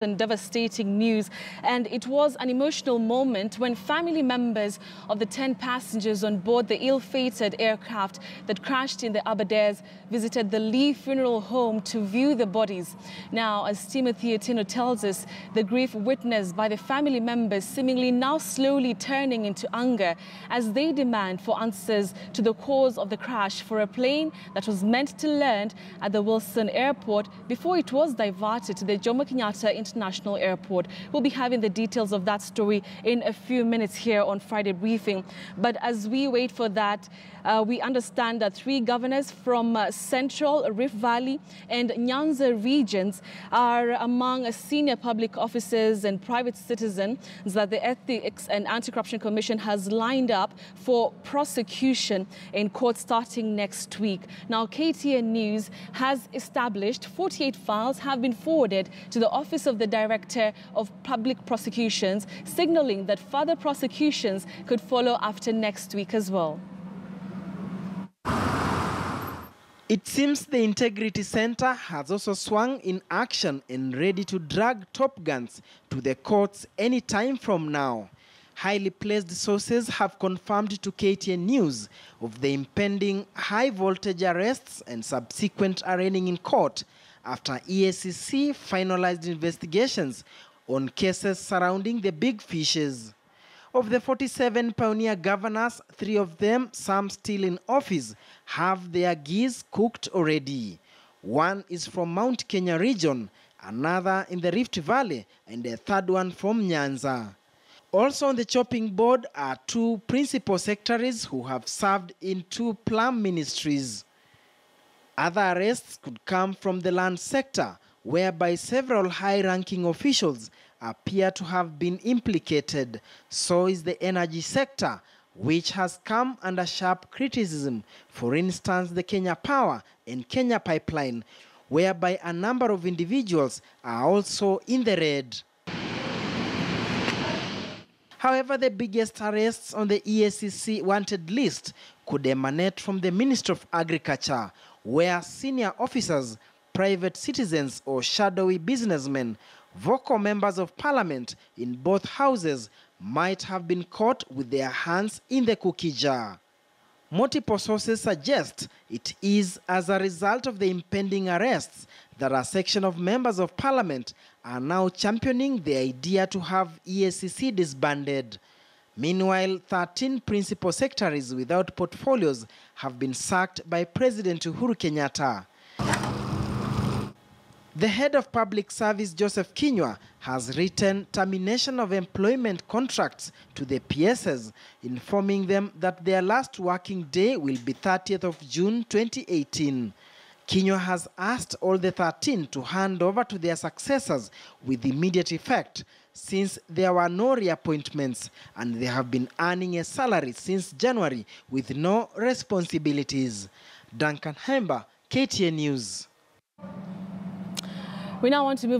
And devastating news, and it was an emotional moment when family members of the 10 passengers on board the ill-fated aircraft that crashed in the Aberdares visited the Lee Funeral Home to view the bodies. Now, as Timothy Otino tells us, the grief witnessed by the family members seemingly now slowly turning into anger as they demand for answers to the cause of the crash for a plane that was meant to land at the Wilson Airport before it was diverted to the Jomo Kenyatta International Airport. We'll be having the details of that story in a few minutes here on Friday Briefing. But as we wait for that, we understand that 3 governors from Central, Rift Valley and Nyanza regions are among senior public officers and private citizens that the Ethics and Anti-Corruption Commission has lined up for prosecution in court starting next week. Now, KTN News has established 48 files have been forwarded to the Office of the Director of Public Prosecutions, signaling that further prosecutions could follow after next week as well. It seems the Integrity Center has also swung in action and ready to drag Top Guns to the courts any time from now. Highly placed sources have confirmed to KTN News of the impending high-voltage arrests and subsequent arraigning in court after EACC finalized investigations on cases surrounding the big fishes. Of the 47 pioneer governors, 3 of them, some still in office, have their geese cooked already. One is from Mount Kenya region, another in the Rift Valley, and a third one from Nyanza. Also on the chopping board are 2 principal secretaries who have served in 2 plum ministries. Other arrests could come from the land sector, whereby several high-ranking officials appear to have been implicated. So is the energy sector, which has come under sharp criticism. For instance, the Kenya Power and Kenya Pipeline, whereby a number of individuals are also in the red. However, the biggest arrests on the EACC wanted list could emanate from the Ministry of Agriculture, where senior officers, private citizens or shadowy businessmen, vocal members of parliament in both houses might have been caught with their hands in the cookie jar. Multiple sources suggest it is as a result of the impending arrests that a section of members of parliament are now championing the idea to have EACC disbanded. Meanwhile, 13 principal secretaries without portfolios have been sacked by President Uhuru Kenyatta. The head of public service, Joseph Kinyua, has written termination of employment contracts to the PSs, informing them that their last working day will be 30th of June 2018. Kinyua has asked all the 13 to hand over to their successors with immediate effect, since there were no reappointments and they have been earning a salary since January with no responsibilities. Duncan Hemba, KTN News. We now want to move